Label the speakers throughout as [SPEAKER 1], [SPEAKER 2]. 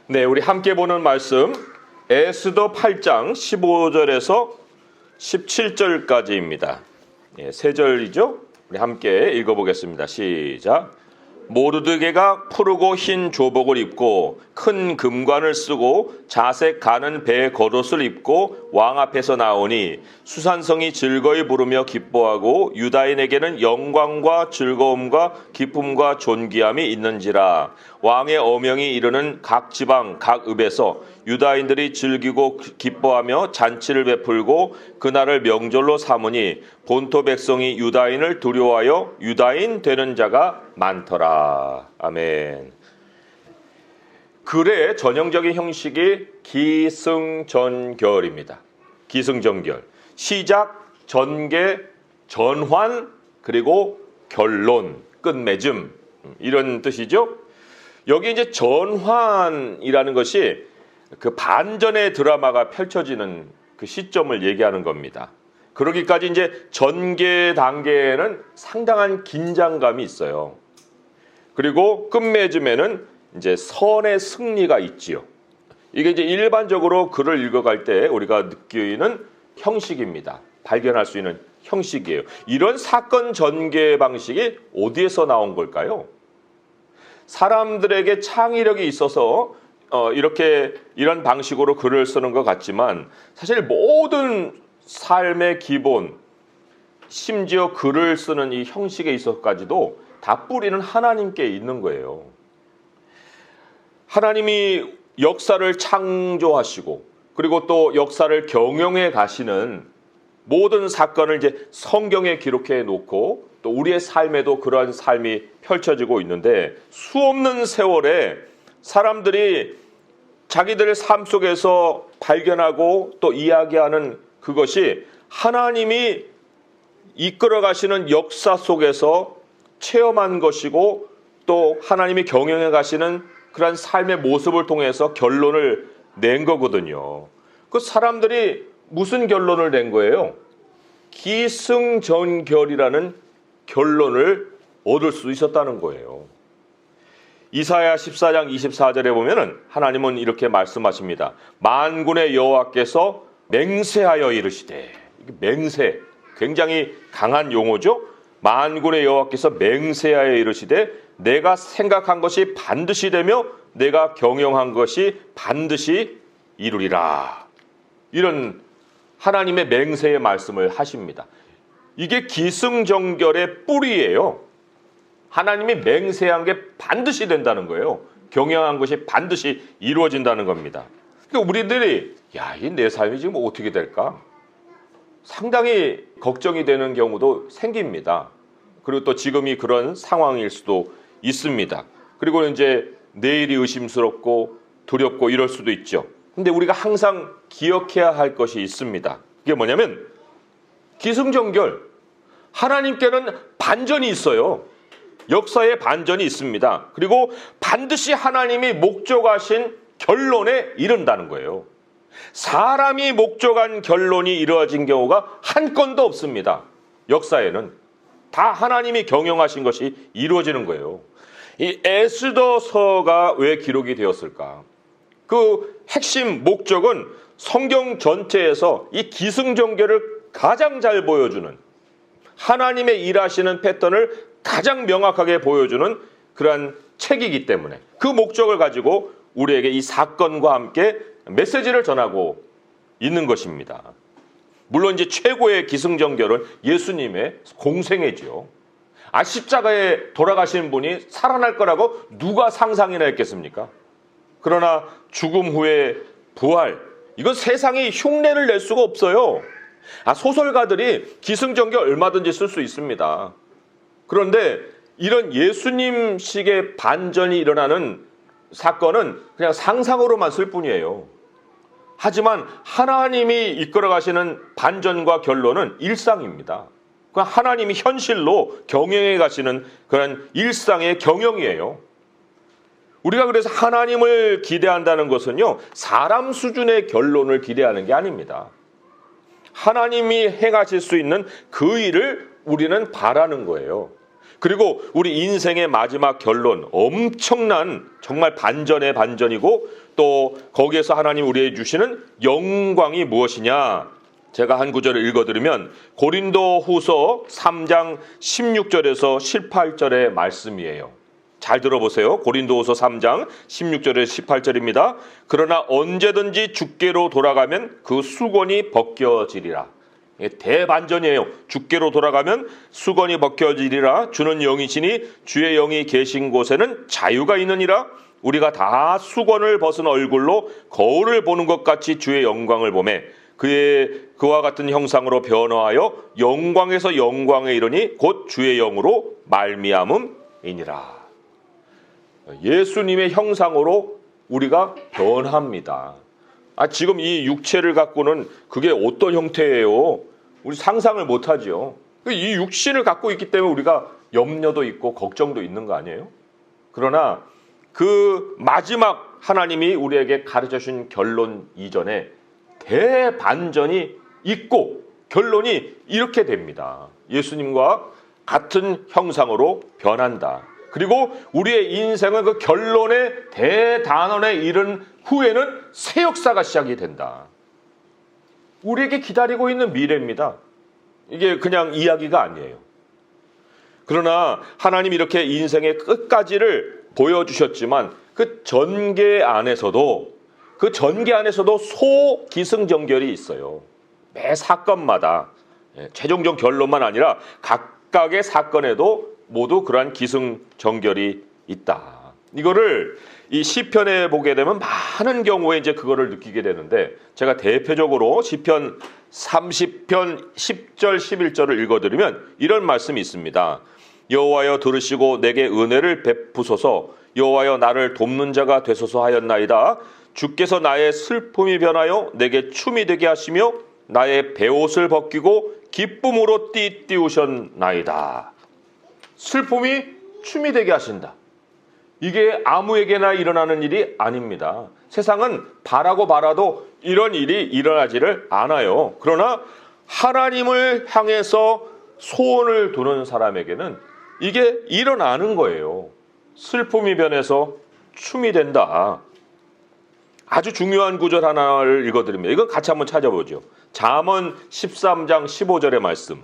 [SPEAKER 1] 네, 우리 함께 보는 말씀 에스더 8장 15절에서 17절까지입니다. 예, 세 절이죠. 우리 함께 읽어보겠습니다. 시작. 모르드게가 푸르고 흰 조복을 입고 큰 금관을 쓰고 자색 가는 배 겉옷을 입고 왕 앞에서 나오니 수산성이 즐거이 부르며 기뻐하고 유다인에게는 영광과 즐거움과 기쁨과 존귀함이 있는지라. 왕의 어명이 이르는 각 지방 각 읍에서 유다인들이 즐기고 기뻐하며 잔치를 베풀고 그날을 명절로 삼으니 본토 백성이 유다인을 두려워하여 유다인 되는 자가 많더라. 아멘. 글의 전형적인 형식이 기승전결입니다. 기승전결. 시작, 전개, 전환, 그리고 결론, 끝맺음, 이런 뜻이죠. 여기 이제 전환이라는 것이 그 반전의 드라마가 펼쳐지는 그 시점을 얘기하는 겁니다. 그러기까지 이제 전개 단계에는 상당한 긴장감이 있어요. 그리고 끝맺음에는 이제 선의 승리가 있지요. 이게 이제 일반적으로 글을 읽어갈 때 우리가 느끼는 형식입니다. 발견할 수 있는 형식이에요. 이런 사건 전개 방식이 어디에서 나온 걸까요? 사람들에게 창의력이 있어서 이런 방식으로 글을 쓰는 것 같지만 사실 모든 삶의 기본, 심지어 글을 쓰는 이 형식에 있어서까지도 다 뿌리는 하나님께 있는 거예요. 하나님이 역사를 창조하시고 그리고 또 역사를 경영해 가시는 모든 사건을 이제 성경에 기록해 놓고 또 우리의 삶에도 그러한 삶이 펼쳐지고 있는데 수없는 세월에 사람들이 자기들의 삶 속에서 발견하고 또 이야기하는 그것이 하나님이 이끌어 가시는 역사 속에서 체험한 것이고 또 하나님이 경영해 가시는 그런 삶의 모습을 통해서 결론을 낸 거거든요. 그 사람들이 무슨 결론을 낸 거예요? 기승전결이라는 결론을 얻을 수 있었다는 거예요. 이사야 14장 24절에 보면은 하나님은 이렇게 말씀하십니다. 만군의 여호와께서 맹세하여 이르시되, 맹세, 굉장히 강한 용어죠. 만군의 여호와께서 맹세하여 이르시되 내가 생각한 것이 반드시 되며 내가 경영한 것이 반드시 이루리라. 이런 하나님의 맹세의 말씀을 하십니다. 이게 기승전결의 뿌리예요. 하나님이 맹세한 게 반드시 된다는 거예요. 경영한 것이 반드시 이루어진다는 겁니다. 그러니까 우리들이 이 내 삶이 지금 어떻게 될까? 상당히 걱정이 되는 경우도 생깁니다. 그리고 또 지금이 그런 상황일 수도 있습니다. 그리고 이제 내일이 의심스럽고 두렵고 이럴 수도 있죠. 근데 우리가 항상 기억해야 할 것이 있습니다. 그게 뭐냐면 기승전결. 하나님께는 반전이 있어요. 역사에 반전이 있습니다. 그리고 반드시 하나님이 목적하신 결론에 이른다는 거예요. 사람이 목적한 결론이 이루어진 경우가 한 건도 없습니다. 역사에는 다 하나님이 경영하신 것이 이루어지는 거예요. 이 에스더서가 왜 기록이 되었을까? 그 핵심 목적은 성경 전체에서 이 기승전결을 가장 잘 보여주는, 하나님의 일하시는 패턴을 가장 명확하게 보여주는 그러한 책이기 때문에 그 목적을 가지고 우리에게 이 사건과 함께 메시지를 전하고 있는 것입니다. 물론 이제 최고의 기승전결은 예수님의 공생애지요. 십자가에 돌아가신 분이 살아날 거라고 누가 상상이나 했겠습니까? 그러나 죽음 후에 부활, 이건 세상이 흉내를 낼 수가 없어요. 소설가들이 기승전결 얼마든지 쓸 수 있습니다. 그런데 이런 예수님식의 반전이 일어나는 사건은 그냥 상상으로만 쓸 뿐이에요. 하지만 하나님이 이끌어 가시는 반전과 결론은 일상입니다. 하나님이 현실로 경영해 가시는 그런 일상의 경영이에요. 우리가 그래서 하나님을 기대한다는 것은요, 사람 수준의 결론을 기대하는 게 아닙니다. 하나님이 행하실 수 있는 그 일을 우리는 바라는 거예요. 그리고 우리 인생의 마지막 결론, 엄청난 정말 반전의 반전이고 또 거기에서 하나님 우리에게 주시는 영광이 무엇이냐? 제가 한 구절을 읽어드리면 고린도후서 3장 16절에서 18절의 말씀이에요. 잘 들어보세요. 고린도후서 3장 16절에서 18절입니다. 그러나 언제든지 주께로 돌아가면 그 수건이 벗겨지리라. 대반전이에요. 주께로 돌아가면 수건이 벗겨지리라. 주는 영이시니 주의 영이 계신 곳에는 자유가 있느니라. 우리가 다 수건을 벗은 얼굴로 거울을 보는 것 같이 주의 영광을 보매 그와 같은 형상으로 변화하여 영광에서 영광에 이르니 곧 주의 영으로 말미암음이니라. 예수님의 형상으로 우리가 변합니다. 지금 이 육체를 갖고는 그게 어떤 형태예요? 우리 상상을 못하죠. 이 육신을 갖고 있기 때문에 우리가 염려도 있고 걱정도 있는 거 아니에요? 그러나 그 마지막 하나님이 우리에게 가르쳐 주신 결론 이전에 대반전이 있고 결론이 이렇게 됩니다. 예수님과 같은 형상으로 변한다. 그리고 우리의 인생은 그 결론의 대단원에 이른 후에는 새 역사가 시작이 된다. 우리에게 기다리고 있는 미래입니다. 이게 그냥 이야기가 아니에요. 그러나 하나님이 이렇게 인생의 끝까지를 보여주셨지만 그 전개 안에서도 소기승전결이 있어요. 매 사건마다 최종적 결론만 아니라 각각의 사건에도 모두 그러한 기승전결이 있다. 이거를 이 시편에 보게 되면 많은 경우에 이제 그거를 느끼게 되는데 제가 대표적으로 시편 30편 10절 11절을 읽어드리면 이런 말씀이 있습니다. 여호와여 들으시고 내게 은혜를 베푸소서. 여호와여 나를 돕는 자가 되소서 하였나이다. 주께서 나의 슬픔이 변하여 내게 춤이 되게 하시며 나의 베옷을 벗기고 기쁨으로 띠띠우셨나이다. 슬픔이 춤이 되게 하신다. 이게 아무에게나 일어나는 일이 아닙니다. 세상은 바라고 바라도 이런 일이 일어나지를 않아요. 그러나 하나님을 향해서 소원을 두는 사람에게는 이게 일어나는 거예요. 슬픔이 변해서 춤이 된다. 아주 중요한 구절 하나를 읽어드립니다. 이건 같이 한번 찾아보죠. 잠언 13장 15절의 말씀.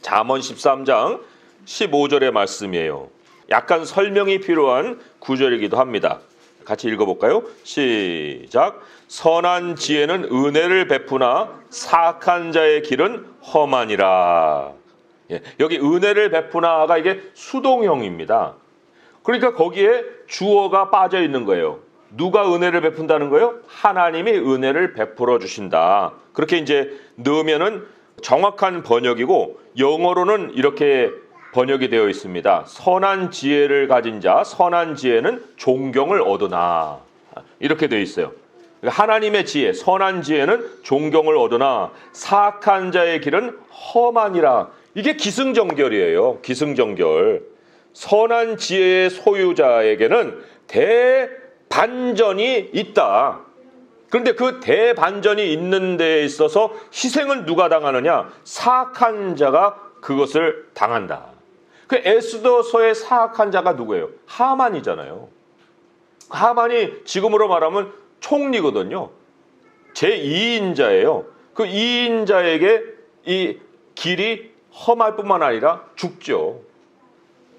[SPEAKER 1] 잠언 13장 15절의 말씀이에요. 약간 설명이 필요한 구절이기도 합니다. 같이 읽어볼까요? 시작. 선한 지혜는 은혜를 베푸나 사악한 자의 길은 험하니라. 여기 은혜를 베푸나가 이게 수동형입니다. 그러니까 거기에 주어가 빠져 있는 거예요. 누가 은혜를 베푼다는 거예요? 하나님이 은혜를 베풀어 주신다. 그렇게 이제 넣으면은 정확한 번역이고 영어로는 이렇게 번역이 되어 있습니다. 선한 지혜를 가진 자, 선한 지혜는 존경을 얻으나. 이렇게 되어 있어요. 하나님의 지혜, 선한 지혜는 존경을 얻으나 사악한 자의 길은 험하니라. 이게 기승전결이에요. 기승전결. 선한 지혜의 소유자에게는 대반전이 있다. 그런데 그 대반전이 있는 데에 있어서 희생을 누가 당하느냐? 사악한 자가 그것을 당한다. 그 에스더서의 사악한 자가 누구예요? 하만이잖아요. 하만이 지금으로 말하면 총리거든요. 제2인자예요. 그 2인자에게 이 길이 험할 뿐만 아니라 죽죠.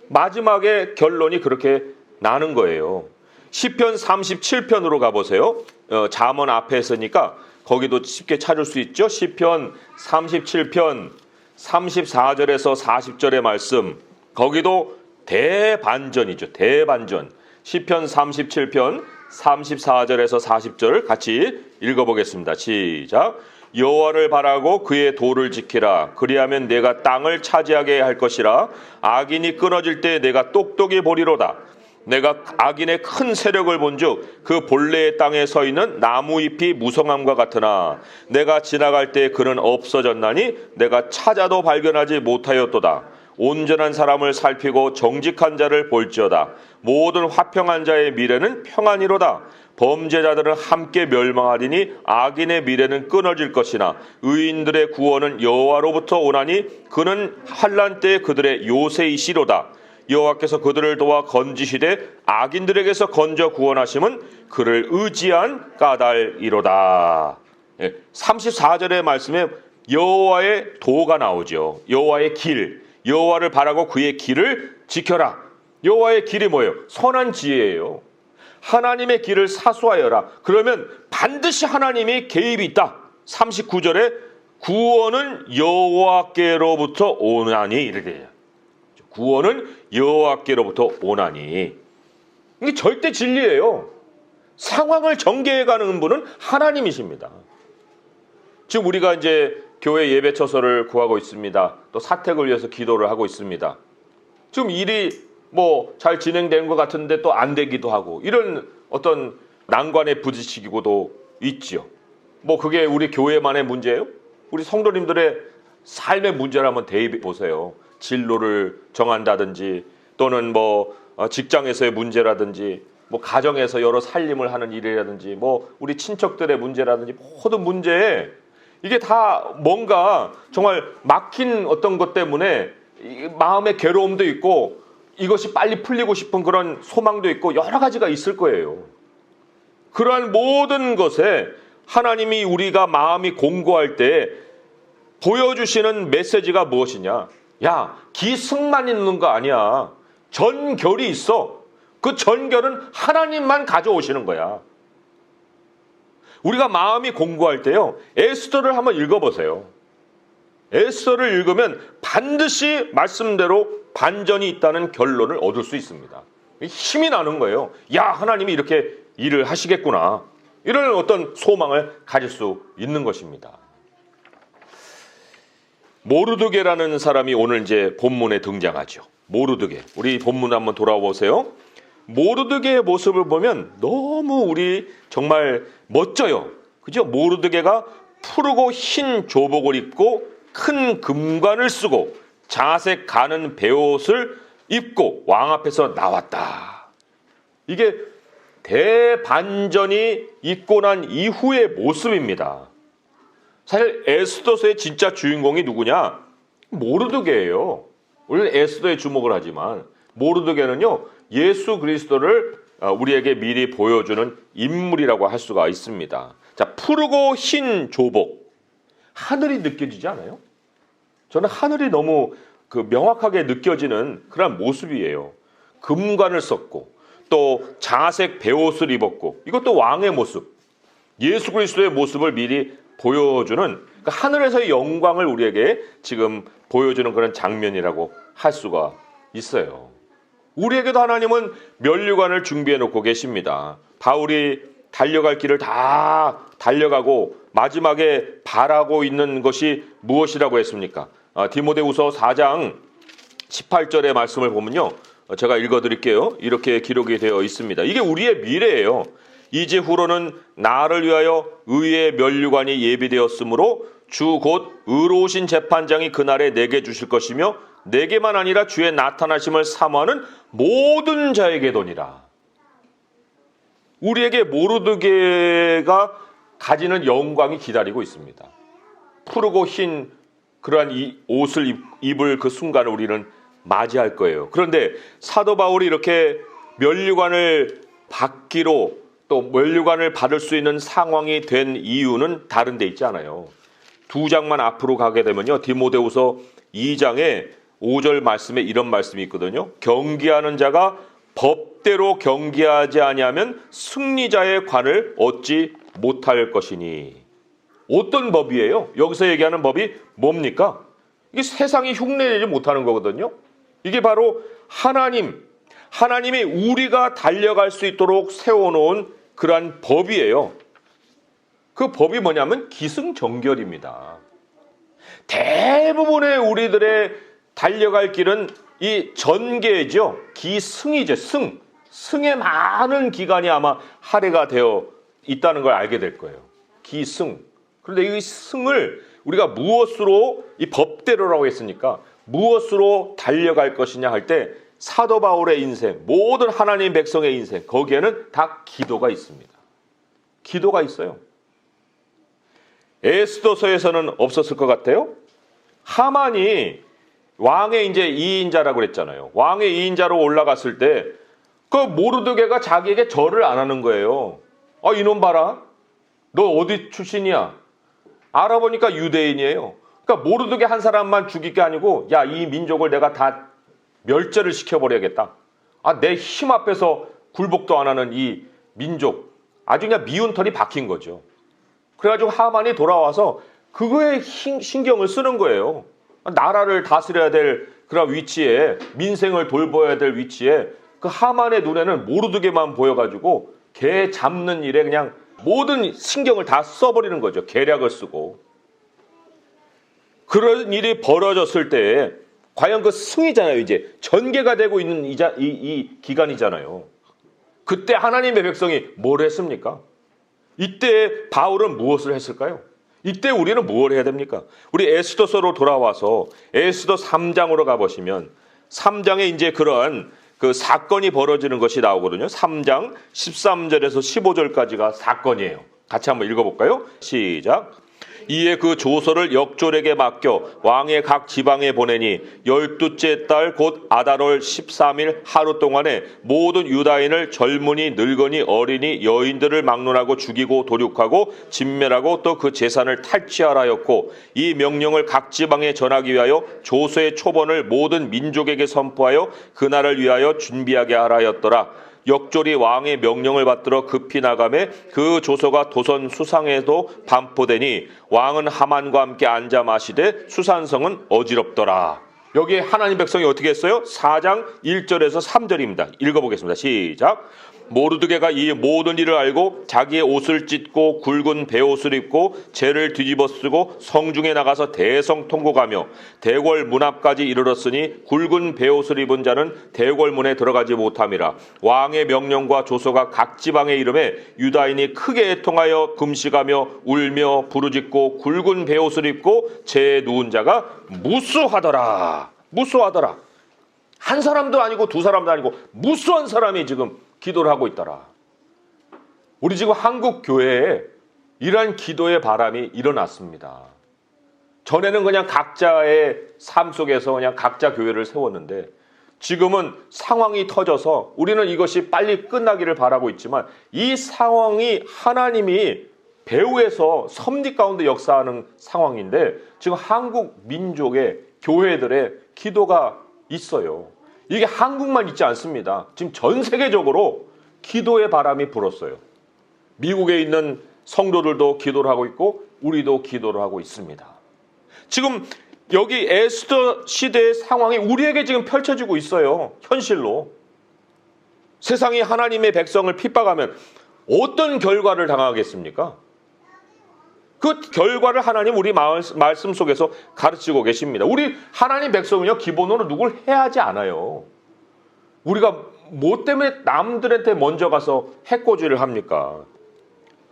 [SPEAKER 1] 마지막에 결론이 그렇게 나는 거예요. 시편 37편으로 가보세요. 잠언 앞에 있으니까 거기도 쉽게 찾을 수 있죠. 시편 37편 34절에서 40절의 말씀. 거기도 대반전이죠. 대반전. 시편 37편 34절에서 40절 같이 읽어보겠습니다. 시작. 여호와를 바라고 그의 도를 지키라. 그리하면 내가 땅을 차지하게 할 것이라. 악인이 끊어질 때 내가 똑똑히 보리로다. 내가 악인의 큰 세력을 본즉 그 본래의 땅에 서 있는 나무잎이 무성함과 같으나 내가 지나갈 때 그는 없어졌나니 내가 찾아도 발견하지 못하였도다. 온전한 사람을 살피고 정직한 자를 볼지어다. 모든 화평한 자의 미래는 평안이로다. 범죄자들은 함께 멸망하리니 악인의 미래는 끊어질 것이나 의인들의 구원은 여호와로부터 오나니 그는 환난 때에 그들의 요새이시로다. 여호와께서 그들을 도와 건지시되 악인들에게서 건져 구원하심은 그를 의지한 까닭이로다. 34절의 말씀에 여호와의 도가 나오죠. 여호와의 길, 여호와를 바라고 그의 길을 지켜라. 여호와의 길이 뭐예요? 선한 지혜예요. 하나님의 길을 사수하여라. 그러면 반드시 하나님이 개입이 있다. 39절에 구원은 여호와께로부터 오나니 이렇게 해요. 구원은 여호와께로부터 오나니. 이게 절대 진리예요. 상황을 전개해가는 분은 하나님이십니다. 지금 우리가 이제 교회 예배처소를 구하고 있습니다. 또 사택을 위해서 기도를 하고 있습니다. 지금 일이 뭐 잘 진행된 것 같은데 또 안 되기도 하고 이런 어떤 난관에 부딪히기도 있지요. 뭐 그게 우리 교회만의 문제예요? 우리 성도님들의 삶의 문제를 한번 대입해 보세요. 진로를 정한다든지 또는 뭐 직장에서의 문제라든지 뭐 가정에서 여러 살림을 하는 일이라든지 뭐 우리 친척들의 문제라든지 모든 문제에 이게 다 뭔가 정말 막힌 어떤 것 때문에 마음의 괴로움도 있고 이것이 빨리 풀리고 싶은 그런 소망도 있고 여러 가지가 있을 거예요. 그러한 모든 것에 하나님이 우리가 마음이 공고할 때 보여주시는 메시지가 무엇이냐? 야, 기승만 있는 거 아니야. 전결이 있어. 그 전결은 하나님만 가져오시는 거야. 우리가 마음이 공고할 때요, 에스더를 한번 읽어보세요. 에스더를 읽으면 반드시 말씀대로 반전이 있다는 결론을 얻을 수 있습니다. 힘이 나는 거예요. 야, 하나님이 이렇게 일을 하시겠구나. 이런 어떤 소망을 가질 수 있는 것입니다. 모르드게라는 사람이 오늘 이제 본문에 등장하죠. 모르드게. 우리 본문 한번 돌아보세요. 모르드게의 모습을 보면 너무 우리 정말 멋져요. 그죠? 모르드게가 푸르고 흰 조복을 입고 큰 금관을 쓰고 자색 가는 베옷을 입고 왕 앞에서 나왔다. 이게 대반전이 있고 난 이후의 모습입니다. 사실 에스더서의 진짜 주인공이 누구냐? 모르드게예요. 우리는 에스더에 주목을 하지만 모르드게는요, 예수 그리스도를 우리에게 미리 보여주는 인물이라고 할 수가 있습니다. 자, 푸르고 흰 조복. 하늘이 느껴지지 않아요? 저는 하늘이 너무 명확하게 느껴지는 그런 모습이에요. 금관을 썼고 또 자색 베옷을 입었고 이것도 왕의 모습. 예수 그리스도의 모습을 미리 보여주는 그러니까 하늘에서의 영광을 우리에게 지금 보여주는 그런 장면이라고 할 수가 있어요. 우리에게도 하나님은 면류관을 준비해 놓고 계십니다. 바울이 달려갈 길을 다 달려가고 마지막에 바라고 있는 것이 무엇이라고 했습니까? 디모데후서 4장 18절의 말씀을 보면요, 제가 읽어드릴게요. 이렇게 기록이 되어 있습니다. 이게 우리의 미래예요. 이제 후로는 나를 위하여 의의 면류관이 예비되었으므로 주 곧 의로우신 재판장이 그날에 내게 주실 것이며 내게만 아니라 주의 나타나심을 사모하는 모든 자에게도니라. 우리에게 모르드게가 가지는 영광이 기다리고 있습니다. 푸르고 흰 그러한 이 옷을 입을 그 순간을 우리는 맞이할 거예요. 그런데 사도 바울이 이렇게 면류관을 받기로 또 면류관을 받을 수 있는 상황이 된 이유는 다른 데 있지 않아요. 두 장만 앞으로 가게 되면요, 디모데후서 2장에 5절 말씀에 이런 말씀이 있거든요. 경기하는 자가 법대로 경기하지 아니하면 승리자의 관을 얻지 못할 것이니. 어떤 법이에요? 여기서 얘기하는 법이 뭡니까? 이게 세상이 흉내내지 못하는 거거든요. 이게 바로 하나님이 우리가 달려갈 수 있도록 세워놓은 그러한 법이에요. 그 법이 뭐냐면 기승전결입니다. 대부분의 우리들의 달려갈 길은 이 전개죠. 기승이죠. 승에 많은 기간이 아마 할애가 되어 있다는 걸 알게 될 거예요. 기승. 그런데 이 승을 우리가 무엇으로 이 법대로라고 했으니까 무엇으로 달려갈 것이냐 할 때 사도 바울의 인생, 모든 하나님 백성의 인생, 거기에는 다 기도가 있습니다. 기도가 있어요. 에스더서에서는 없었을 것 같아요. 하만이 왕의 이제 2인자라고 그랬잖아요. 왕의 2인자로 올라갔을 때 그 모르드게가 자기에게 절을 안 하는 거예요. 이놈 봐라. 너 어디 출신이야? 알아보니까 유대인이에요. 그러니까 모르드게 한 사람만 죽일 게 아니고 야, 이 민족을 내가 다 멸절을 시켜버려야겠다. 내 힘 앞에서 굴복도 안 하는 이 민족. 아주 그냥 미운 털이 박힌 거죠. 그래가지고 하만이 돌아와서 그거에 신경을 쓰는 거예요. 나라를 다스려야 될 그런 위치에, 민생을 돌봐야 될 위치에 그 하만의 눈에는 모르드게만 보여가지고 걔 잡는 일에 그냥 모든 신경을 다 써버리는 거죠. 계략을 쓰고. 그런 일이 벌어졌을 때 과연 그 승이잖아요. 이제 전개가 되고 있는 이 기간이잖아요. 그때 하나님의 백성이 뭘 했습니까? 이때 바울은 무엇을 했을까요? 이때 우리는 무엇을 해야 됩니까? 우리 에스더서로 돌아와서 에스더 3장으로 가보시면 3장에 이제 그런 그 사건이 벌어지는 것이 나오거든요. 3장 13절에서 15절까지가 사건이에요. 같이 한번 읽어볼까요? 시작. 이에 그 조서를 역졸에게 맡겨 왕의 각 지방에 보내니 12째 달 곧 아달월 13일 하루 동안에 모든 유다인을 젊은이 늙은이 어린이 여인들을 막론하고 죽이고 도륙하고 진멸하고 또 그 재산을 탈취하라 하였고 이 명령을 각 지방에 전하기 위하여 조서의 초본을 모든 민족에게 선포하여 그날을 위하여 준비하게 하라 하였더라. 역졸이 왕의 명령을 받들어 급히 나가매 그 조서가 도선 수상에도 반포되니 왕은 하만과 함께 앉아 마시되 수산성은 어지럽더라. 여기 하나님 백성이 어떻게 했어요? 4장 1절에서 3절입니다. 읽어보겠습니다. 시작. 모르드게가 이 모든 일을 알고 자기의 옷을 찢고 굵은 베옷을 입고 재를 뒤집어 쓰고 성중에 나가서 대성통곡하며 대궐 문 앞까지 이르렀으니 굵은 베옷을 입은 자는 대궐 문에 들어가지 못함이라. 왕의 명령과 조서가 각 지방에 이름에 유다인이 크게 애통하여 금식하며 울며 부르짖고 굵은 베옷을 입고 재에 누운 자가 무수하더라. 무수하더라. 한 사람도 아니고 두 사람도 아니고 무수한 사람이 지금 기도를 하고 있더라. 우리 지금 한국 교회에 이러한 기도의 바람이 일어났습니다. 전에는 그냥 각자의 삶 속에서 그냥 각자 교회를 세웠는데 지금은 상황이 터져서 우리는 이것이 빨리 끝나기를 바라고 있지만 이 상황이 하나님이 배후에서 섭리 가운데 역사하는 상황인데 지금 한국 민족의 교회들의 기도가 있어요. 이게 한국만 있지 않습니다. 지금 전 세계적으로 기도의 바람이 불었어요. 미국에 있는 성도들도 기도를 하고 있고 우리도 기도를 하고 있습니다. 지금 여기 에스더 시대의 상황이 우리에게 지금 펼쳐지고 있어요. 현실로. 세상이 하나님의 백성을 핍박하면 어떤 결과를 당하겠습니까? 그 결과를 하나님 우리 말씀 속에서 가르치고 계십니다. 우리 하나님 백성은요, 기본으로 누굴 해하지 않아요. 우리가 뭐 때문에 남들한테 먼저 가서 해코지를 합니까?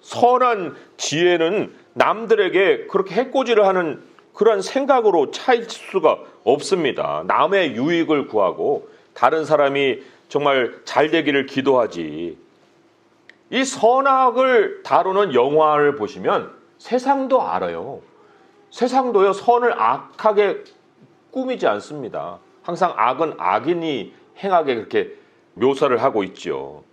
[SPEAKER 1] 선한 지혜는 남들에게 그렇게 해코지를 하는 그런 생각으로 차일 수가 없습니다. 남의 유익을 구하고 다른 사람이 정말 잘 되기를 기도하지. 이 선악을 다루는 영화를 보시면 세상도 알아요. 세상도요, 선을 악하게 꾸미지 않습니다. 항상 악은 악인이 행하게 그렇게 묘사를 하고 있죠.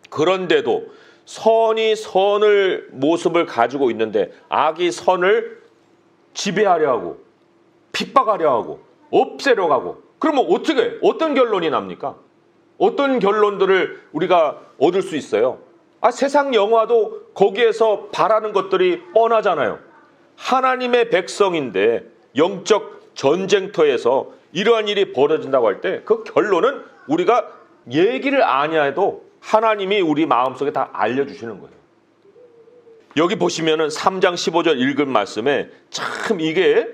[SPEAKER 1] 그런데도 선이 선을 모습을 가지고 있는데 악이 선을 지배하려 하고 핍박하려 하고 없애려 하고 그러면 어떤 결론이 납니까? 어떤 결론들을 우리가 얻을 수 있어요? 세상 영화도 거기에서 바라는 것들이 뻔하잖아요. 하나님의 백성인데 영적 전쟁터에서 이러한 일이 벌어진다고 할 때 그 결론은 우리가 얘기를 아니해도 하나님이 우리 마음속에 다 알려주시는 거예요. 여기 보시면은 3장 15절 읽은 말씀에 참 이게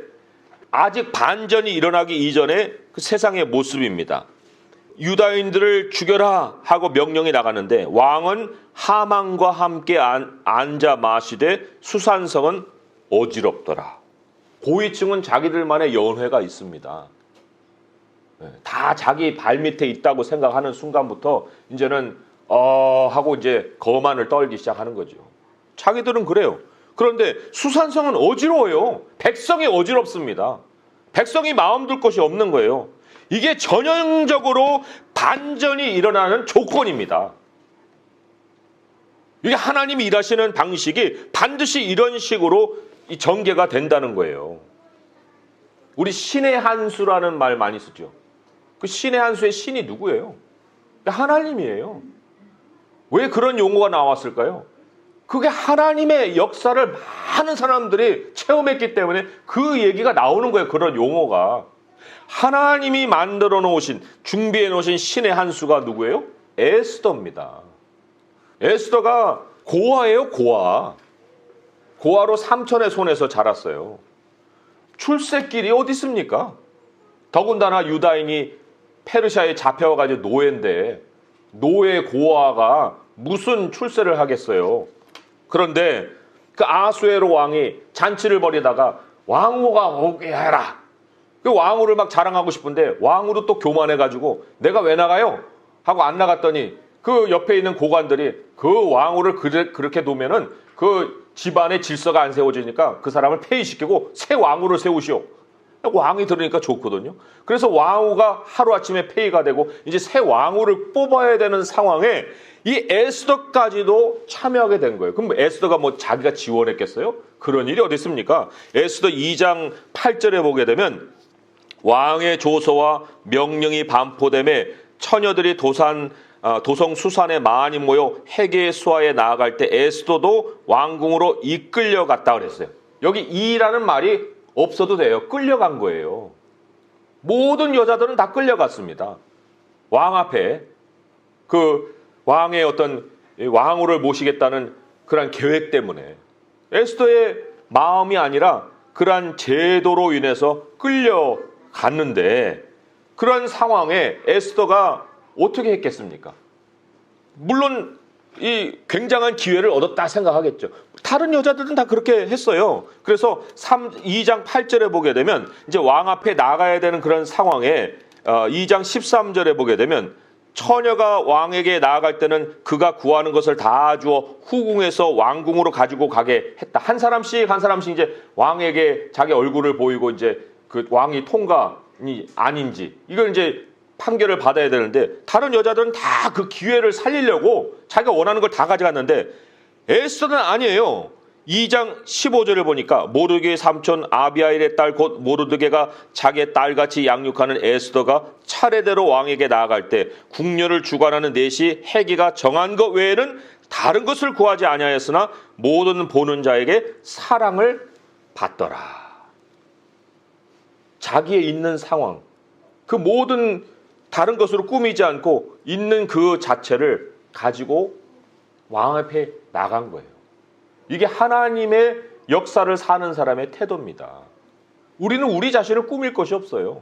[SPEAKER 1] 아직 반전이 일어나기 이전의 그 세상의 모습입니다. 유다인들을 죽여라 하고 명령이 나가는데 왕은 하만과 함께 앉아 마시되 수산성은 어지럽더라. 고위층은 자기들만의 연회가 있습니다. 다 자기 발밑에 있다고 생각하는 순간부터 이제는 하고 이제 거만을 떨기 시작하는 거죠. 자기들은 그래요. 그런데 수산성은 어지러워요. 백성이 어지럽습니다. 백성이 마음 둘 것이 없는 거예요. 이게 전형적으로 반전이 일어나는 조건입니다. 이게 하나님이 일하시는 방식이 반드시 이런 식으로 이 전개가 된다는 거예요. 우리 신의 한 수라는 말 많이 쓰죠. 그 신의 한 수의 신이 누구예요? 하나님이에요. 왜 그런 용어가 나왔을까요? 그게 하나님의 역사를 많은 사람들이 체험했기 때문에 그 얘기가 나오는 거예요. 그런 용어가. 하나님이 만들어 놓으신, 준비해 놓으신 신의 한 수가 누구예요? 에스더입니다. 에스더가 고아예요, 고아. 고아로 삼촌의 손에서 자랐어요. 출세길이 어디 있습니까? 더군다나 유다인이 페르시아에 잡혀가지고 노예인데 노예 고아가 무슨 출세를 하겠어요. 그런데 그 아수에로 왕이 잔치를 벌이다가 왕후가 오게 해라. 그 왕후를 막 자랑하고 싶은데 왕후도 또 교만해가지고 내가 왜 나가요? 하고 안 나갔더니 그 옆에 있는 고관들이 그 왕후를 그렇게 두면은 그 집안의 질서가 안 세워지니까 그 사람을 폐위시키고 새 왕후를 세우시오. 왕이 들으니까 좋거든요. 그래서 왕후가 하루아침에 폐위가 되고 이제 새 왕후를 뽑아야 되는 상황에 이 에스더까지도 참여하게 된 거예요. 그럼 에스더가 뭐 자기가 지원했겠어요? 그런 일이 어디 있습니까? 에스더 2장 8절에 보게 되면 왕의 조서와 명령이 반포됨에 처녀들이 도성 수산에 많이 모여 해계 수하에 나아갈 때 에스더도 왕궁으로 이끌려 갔다 그랬어요. 여기 이라는 말이 없어도 돼요. 끌려간 거예요. 모든 여자들은 다 끌려갔습니다. 왕 앞에 그 왕의 어떤 왕후를 모시겠다는 그런 계획 때문에 에스더의 마음이 아니라 그러한 제도로 인해서 끌려갔는데 그런 상황에 에스더가 어떻게 했겠습니까? 물론 이 굉장한 기회를 얻었다 생각하겠죠. 다른 여자들은 다 그렇게 했어요. 그래서 2장 8절에 보게 되면 이제 왕 앞에 나가야 되는 그런 상황에 2장 13절에 보게 되면 처녀가 왕에게 나아갈 때는 그가 구하는 것을 다 주어 후궁에서 왕궁으로 가지고 가게 했다. 한 사람씩 이제 왕에게 자기 얼굴을 보이고 이제 그 왕이 통과니 아닌지 이걸 이제 판결을 받아야 되는데 다른 여자들은 다 그 기회를 살리려고 자기가 원하는 걸 다 가져갔는데 에스더는 아니에요. 2장 15절을 보니까 모르드게의 삼촌 아비하일의 딸 곧 모르드게가 자기의 딸같이 양육하는 에스더가 차례대로 왕에게 나아갈 때 궁녀를 주관하는 넷이 해기가 정한 것 외에는 다른 것을 구하지 아니하였으나 모든 보는 자에게 사랑을 받더라. 자기의 있는 상황, 그 모든 다른 것으로 꾸미지 않고 있는 그 자체를 가지고 왕 앞에 나간 거예요. 이게 하나님의 역사를 사는 사람의 태도입니다. 우리는 우리 자신을 꾸밀 것이 없어요.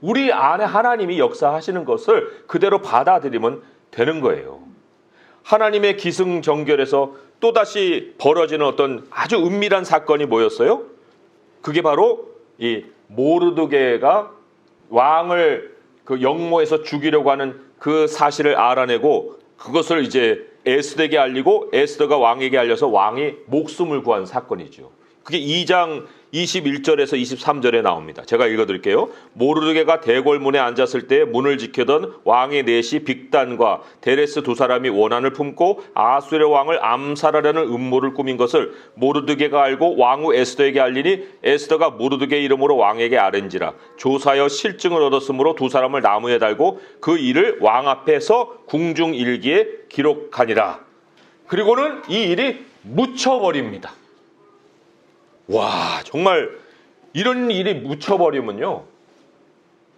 [SPEAKER 1] 우리 안에 하나님이 역사하시는 것을 그대로 받아들이면 되는 거예요. 하나님의 기승전결에서 또다시 벌어지는 어떤 아주 은밀한 사건이 뭐였어요? 그게 바로 이 모르드게가 왕을 그 영모에서 죽이려고 하는 그 사실을 알아내고 그것을 이제 에스더에게 알리고 에스더가 왕에게 알려서 왕이 목숨을 구한 사건이죠. 그게 2장 21절에서 23절에 나옵니다. 제가 읽어드릴게요. 모르드게가 대궐문에 앉았을 때 문을 지켜던 왕의 넷이 빅단과 데레스 두 사람이 원한을 품고 아수르 왕을 암살하려는 음모를 꾸민 것을 모르드게가 알고 왕후 에스더에게 알리니 에스더가 모르드게 이름으로 왕에게 아뢰니라. 조사하여 실증을 얻었으므로 두 사람을 나무에 달고 그 일을 왕 앞에서 궁중일기에 기록하니라. 그리고는 이 일이 묻혀버립니다. 와, 정말 이런 일이 묻혀버리면요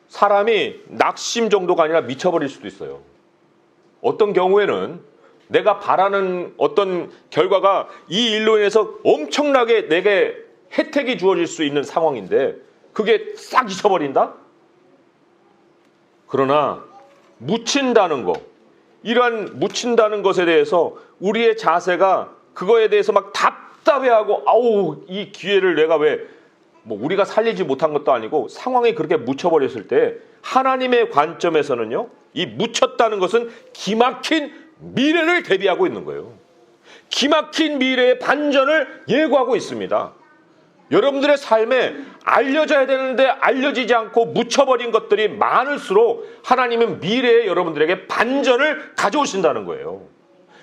[SPEAKER 1] 사람이 낙심 정도가 아니라 미쳐버릴 수도 있어요. 어떤 경우에는 내가 바라는 어떤 결과가 이 일로 인해서 엄청나게 내게 혜택이 주어질 수 있는 상황인데 그게 싹 잊혀버린다? 그러나 묻힌다는 거, 이러한 묻힌다는 것에 대해서 우리의 자세가 그거에 대해서 막 답답해하고 아우 이 기회를 내가 왜 뭐 우리가 살리지 못한 것도 아니고 상황이 그렇게 묻혀버렸을 때 하나님의 관점에서는요, 이 묻혔다는 것은 기막힌 미래를 대비하고 있는 거예요. 기막힌 미래의 반전을 예고하고 있습니다. 여러분들의 삶에 알려져야 되는데 알려지지 않고 묻혀버린 것들이 많을수록 하나님은 미래에 여러분들에게 반전을 가져오신다는 거예요.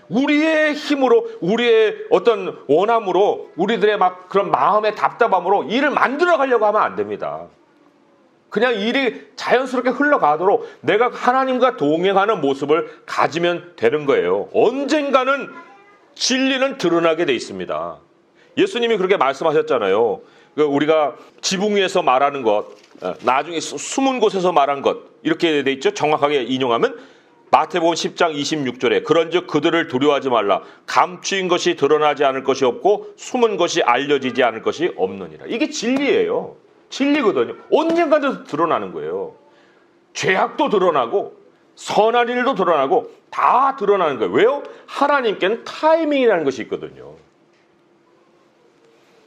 [SPEAKER 1] 우리의 힘으로, 우리의 어떤 원함으로, 우리들의 막 그런 마음의 답답함으로 일을 만들어 가려고 하면 안 됩니다. 그냥 일이 자연스럽게 흘러가도록 내가 하나님과 동행하는 모습을 가지면 되는 거예요. 언젠가는 진리는 드러나게 돼 있습니다. 예수님이 그렇게 말씀하셨잖아요. 우리가 지붕 위에서 말하는 것, 나중에 숨은 곳에서 말한 것, 이렇게 돼 있죠. 정확하게 인용하면 마태복음 10장 26절에 그런즉 그들을 두려워하지 말라. 감추인 것이 드러나지 않을 것이 없고 숨은 것이 알려지지 않을 것이 없느니라. 이게 진리예요. 진리거든요. 언젠가도 드러나는 거예요. 죄악도 드러나고 선한 일도 드러나고 다 드러나는 거예요. 왜요? 하나님께는 타이밍이라는 것이 있거든요.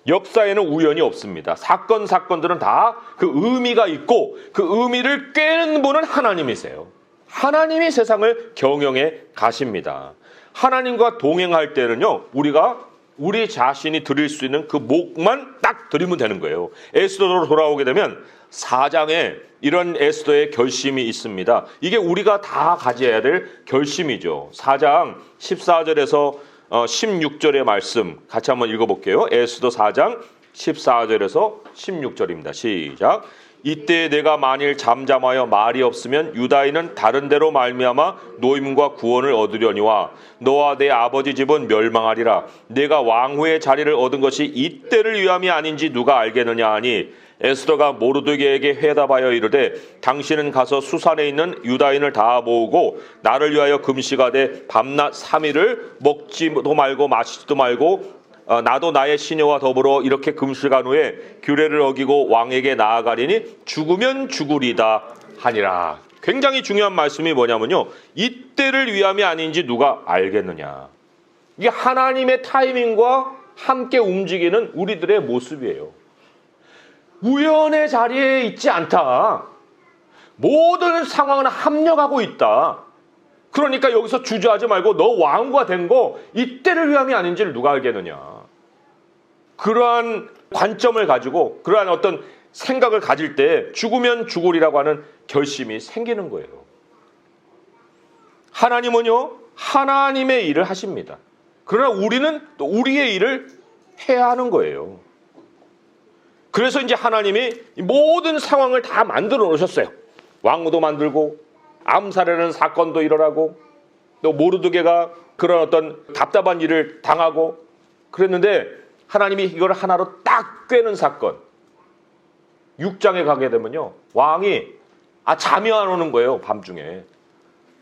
[SPEAKER 1] 역사에는 우연이 없습니다. 사건들은 다 그 의미가 있고 그 의미를 꿰는 분은 하나님이세요. 하나님이 세상을 경영해 가십니다. 하나님과 동행할 때는요, 우리가 우리 자신이 드릴 수 있는 그 몫만 딱 드리면 되는 거예요. 에스더로 돌아오게 되면 4장에 이런 에스더의 결심이 있습니다. 이게 우리가 다 가져야 될 결심이죠. 4장 14절에서 16절의 말씀 같이 한번 읽어볼게요. 에스더 4장 14절에서 16절입니다. 시작. 이때 내가 만일 잠잠하여 말이 없으면 유다인은 다른 데로 말미암아 노임과 구원을 얻으려니와 너와 내 아버지 집은 멸망하리라. 내가 왕후의 자리를 얻은 것이 이때를 위함이 아닌지 누가 알겠느냐 하니 에스더가 모르드게에게 회답하여 이르되 당신은 가서 수산에 있는 유다인을 다 모으고 나를 위하여 금식하되 밤낮 3일을 먹지도 말고 마시지도 말고 나도 나의 시녀와 더불어 이렇게 금식한 후에 규례를 어기고 왕에게 나아가리니 죽으면 죽으리다 하니라. 굉장히 중요한 말씀이 뭐냐면요, 이때를 위함이 아닌지 누가 알겠느냐. 이게 하나님의 타이밍과 함께 움직이는 우리들의 모습이에요. 우연의 자리에 있지 않다. 모든 상황은 합력하고 있다. 그러니까 여기서 주저하지 말고 너 왕후가 된 거 이때를 위함이 아닌지를 누가 알겠느냐. 그러한 관점을 가지고 그러한 어떤 생각을 가질 때 죽으면 죽으리라고 하는 결심이 생기는 거예요. 하나님은요, 하나님의 일을 하십니다. 그러나 우리는 또 우리의 일을 해야 하는 거예요. 그래서 이제 하나님이 모든 상황을 다 만들어 놓으셨어요. 왕후도 만들고 암살하는 사건도 일어나고 또 모르드게가 그런 어떤 답답한 일을 당하고 그랬는데 하나님이 이걸 하나로 딱 꿰는 사건. 6장에 가게 되면요, 왕이 잠이 안 오는 거예요, 밤중에.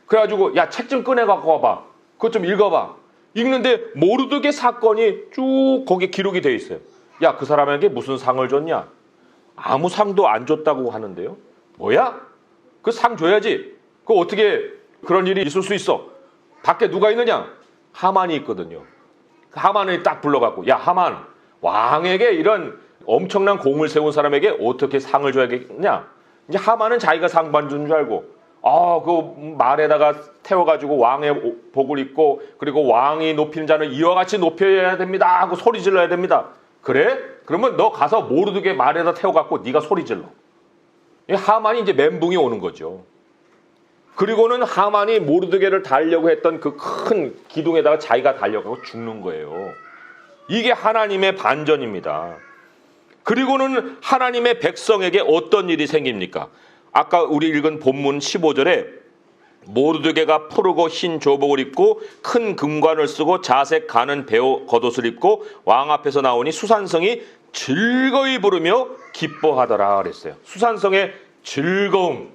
[SPEAKER 1] 그래가지고 야, 책 좀 꺼내 갖고 와봐. 그것 좀 읽어봐. 읽는데 모르드게 사건이 쭉 거기에 기록이 돼 있어요. 야, 그 사람에게 무슨 상을 줬냐? 아무 상도 안 줬다고 하는데요. 뭐야? 그 상 줘야지. 그 어떻게 그런 일이 있을 수 있어? 밖에 누가 있느냐? 하만이 있거든요. 하만을 딱 불러갖고 야, 하만, 왕에게 이런 엄청난 공을 세운 사람에게 어떻게 상을 줘야겠냐? 이제 하만은 자기가 상 받는 줄 알고 그 말에다가 태워가지고 왕의 복을 입고 그리고 왕이 높이는 자는 이와 같이 높여야 됩니다 하고 소리 질러야 됩니다. 그래? 그러면 너 가서 모르드게 말에다 태워갖고 네가 소리 질러. 하만이 이제 멘붕이 오는 거죠. 그리고는 하만이 모르드게를 달려고 했던 그 큰 기둥에다가 자기가 달려가고 죽는 거예요. 이게 하나님의 반전입니다. 그리고는 하나님의 백성에게 어떤 일이 생깁니까? 아까 우리 읽은 본문 15절에 모르드게가 푸르고 흰 조복을 입고 큰 금관을 쓰고 자색 가는 베어 겉옷을 입고 왕 앞에서 나오니 수산성이 즐거이 부르며 기뻐하더라 그랬어요. 수산성의 즐거움.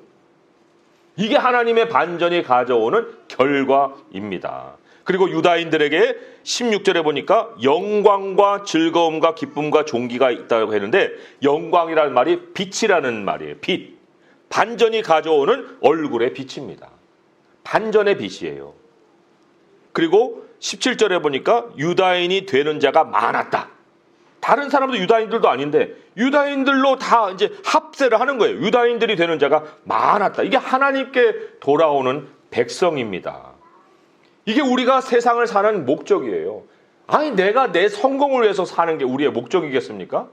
[SPEAKER 1] 이게 하나님의 반전이 가져오는 결과입니다. 그리고 유다인들에게 16절에 보니까 영광과 즐거움과 기쁨과 존귀가 있다고 했는데 영광이라는 말이 빛이라는 말이에요. 빛. 반전이 가져오는 얼굴의 빛입니다. 반전의 빛이에요. 그리고 17절에 보니까 유다인이 되는 자가 많았다. 다른 사람도 유다인들도 아닌데 유다인들로 다 이제 합세를 하는 거예요. 유다인들이 되는 자가 많았다. 이게 하나님께 돌아오는 백성입니다. 이게 우리가 세상을 사는 목적이에요. 아니 내가 내 성공을 위해서 사는 게 우리의 목적이겠습니까?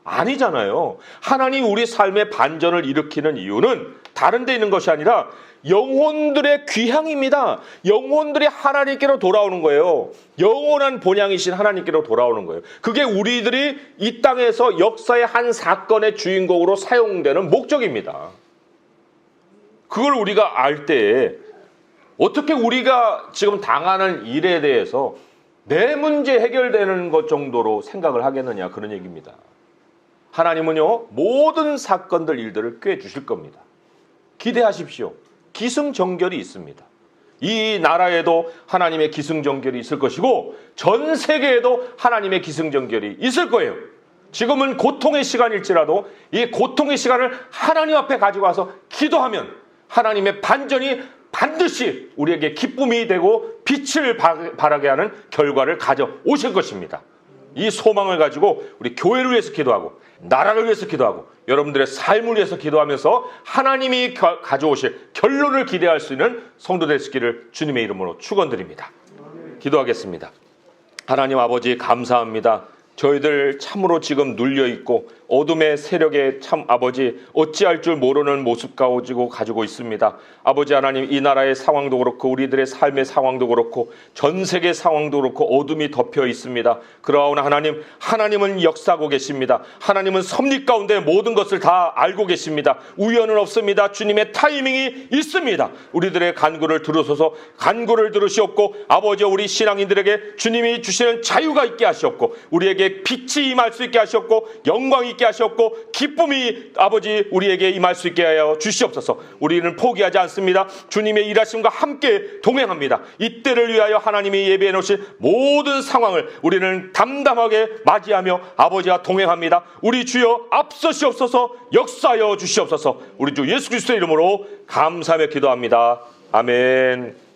[SPEAKER 1] 아니잖아요. 하나님 우리 삶의 반전을 일으키는 이유는 다른 데 있는 것이 아니라 영혼들의 귀향입니다. 영혼들이 하나님께로 돌아오는 거예요. 영원한 본향이신 하나님께로 돌아오는 거예요. 그게 우리들이 이 땅에서 역사의 한 사건의 주인공으로 사용되는 목적입니다. 그걸 우리가 알 때에 어떻게 우리가 지금 당하는 일에 대해서 내 문제 해결되는 것 정도로 생각을 하겠느냐, 그런 얘기입니다. 하나님은요, 모든 사건들, 일들을 꽤 주실 겁니다. 기대하십시오. 기승전결이 있습니다. 이 나라에도 하나님의 기승전결이 있을 것이고 전 세계에도 하나님의 기승전결이 있을 거예요. 지금은 고통의 시간일지라도 이 고통의 시간을 하나님 앞에 가지고 와서 기도하면 하나님의 반전이 반드시 우리에게 기쁨이 되고 빛을 발하게 하는 결과를 가져오실 것입니다. 이 소망을 가지고 우리 교회를 위해서 기도하고 나라를 위해서 기도하고 여러분들의 삶을 위해서 기도하면서 하나님이 가져오실 결론을 기대할 수 있는 성도 될 수 있기를 주님의 이름으로 축원드립니다. 기도하겠습니다. 하나님 아버지 감사합니다. 저희들 참으로 지금 눌려있고 어둠의 세력에 참 아버지 어찌할 줄 모르는 모습 가지고 있습니다. 아버지 하나님, 이 나라의 상황도 그렇고 우리들의 삶의 상황도 그렇고 전 세계 상황도 그렇고 어둠이 덮여 있습니다. 그러나 하나님은 역사하고 계십니다. 하나님은 섭리 가운데 모든 것을 다 알고 계십니다. 우연은 없습니다. 주님의 타이밍이 있습니다. 우리들의 간구를 들으소서. 간구를 들으시옵고 아버지 우리 신앙인들에게 주님이 주시는 자유가 있게 하시옵고 우리에게 빛이 임할 수 있게 하시옵고 영광이 있게 하시옵고 기쁨이 아버지 우리에게 임할 수 있게 하여 주시옵소서. 우리는 포기하지 않습니다. 주님의 일하심과 함께 동행합니다. 이때를 위하여 하나님이 예비해 놓으신 모든 상황을 우리는 담담하게 맞이하며 아버지와 동행합니다. 우리 주여 앞서시옵소서. 역사하여 주시옵소서. 우리 주 예수 그리스도의 이름으로 감사하며 기도합니다. 아멘.